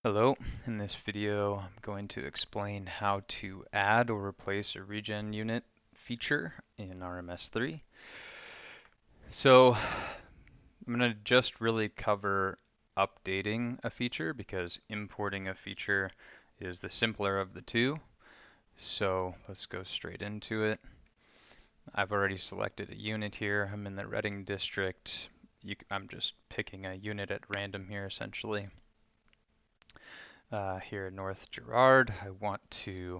Hello, in this video I'm going to explain how to add or replace a regen unit feature in RMS3. So I'm going to just really cover updating a feature because importing a feature is the simpler of the two. So let's go straight into it. I've already selected a unit here. I'm in the Reading district. I'm just picking a unit at random here essentially. Here in North Girard, I want to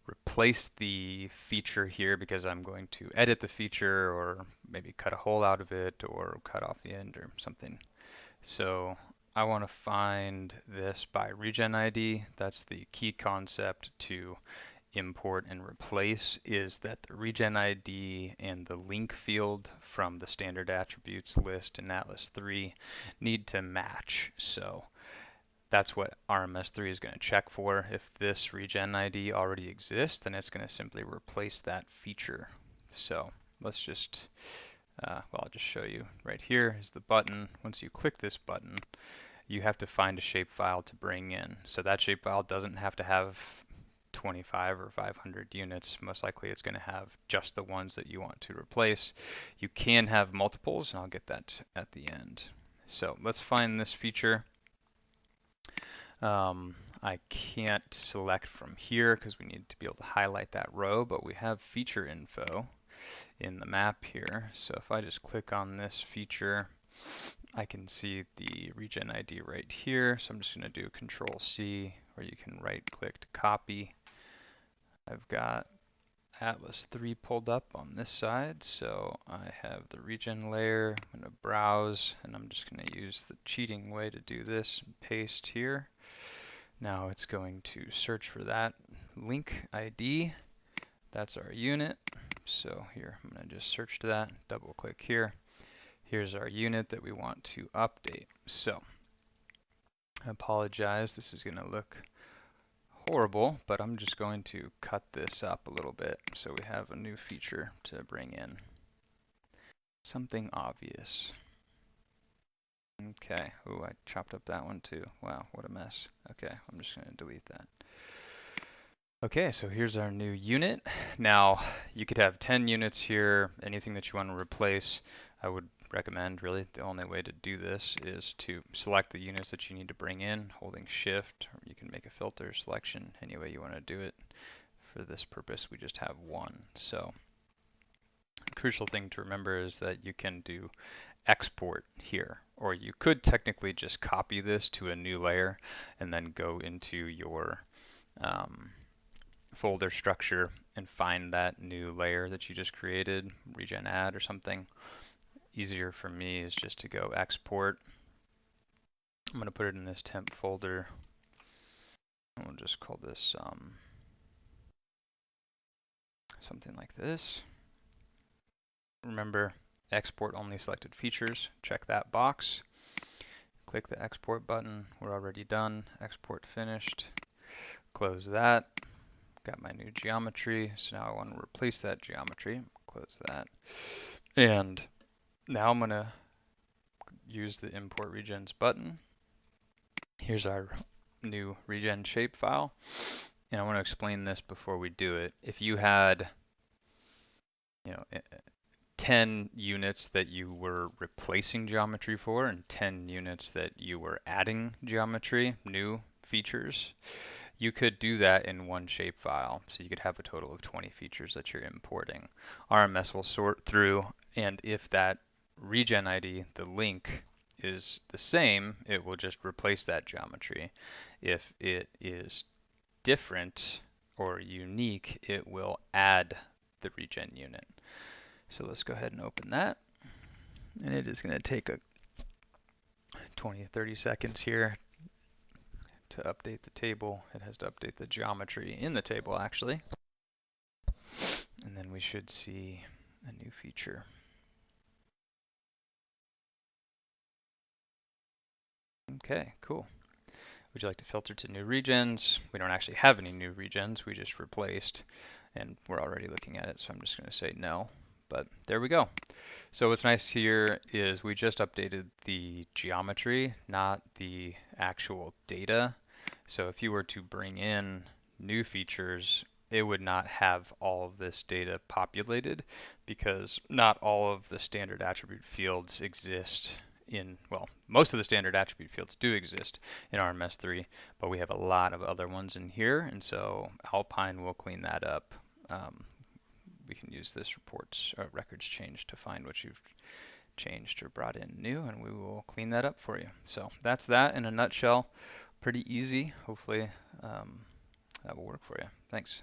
replace the feature here because I'm going to edit the feature or maybe cut a hole out of it or cut off the end or something. So I want to find this by regen ID. That's the key concept to import and replace, is that the regen ID and the link field from the standard attributes list in Atlas 3 need to match. So that's what RMS3 is going to check for. If this regen ID already exists, then it's going to simply replace that feature. So let's just, I'll just show you right here is the button. Once you click this button, you have to find a shapefile to bring in. So that shapefile doesn't have to have 25 or 500 units. Most likely it's going to have just the ones that you want to replace. You can have multiples, and I'll get that at the end. So let's find this feature. I can't select from here because we need to be able to highlight that row, but we have feature info in the map here. So if I just click on this feature, I can see the regen ID right here. So I'm just going to do Control C, or you can right click to copy. I've got Atlas 3 pulled up on this side, so I have the regen layer. I'm going to browse, and I'm just going to use the cheating way to do this and paste here. Now it's going to search for that link ID. That's our unit. So here, I'm going to just search to that, double click here. Here's our unit that we want to update. So I apologize, this is going to look horrible, but I'm just going to cut this up a little bit so we have a new feature to bring in. Something obvious. Okay, ooh, I chopped up that one too. Wow, what a mess. Okay, I'm just going to delete that. Okay, so here's our new unit. Now, you could have 10 units here, anything that you want to replace. I would recommend, really, the only way to do this is to select the units that you need to bring in, holding Shift, or you can make a filter selection any way you want to do it. For this purpose, we just have one. So, the crucial thing to remember is that you can do export here, or you could technically just copy this to a new layer and then go into your folder structure and find that new layer that you just created, regen add or something. Easier for me is just to go export. I'm going to put it in this temp folder. We'll just call this something like this. Remember, export only selected features. Check that box. Click the export button. We're already done. Export finished. Close that. Got my new geometry. So now I want to replace that geometry. Close that. And now I'm going to use the import regens button. Here's our new regen shapefile. And I want to explain this before we do it. If you had, 10 units that you were replacing geometry for and 10 units that you were adding geometry, new features, you could do that in one shapefile. So you could have a total of 20 features that you're importing. RMS will sort through, and if that regen ID, the link, is the same, it will just replace that geometry. If it is different or unique, it will add the regen unit. So let's go ahead and open that. And it is going to take a 20 or 30 seconds here to update the table. It has to update the geometry in the table, actually. And then we should see a new feature. Okay, cool. Would you like to filter to new regens? We don't actually have any new regens. We just replaced, and we're already looking at it, so I'm just going to say no. But there we go. So what's nice here is we just updated the geometry, not the actual data. So if you were to bring in new features, it would not have all of this data populated because not all of the standard attribute fields exist in, well, most of the standard attribute fields do exist in RMS3, but we have a lot of other ones in here, and so Alpine will clean that up. Um, we can use this reports records change to find what you've changed or brought in new, and we will clean that up for you. So that's that in a nutshell. Pretty easy. Hopefully that will work for you. Thanks.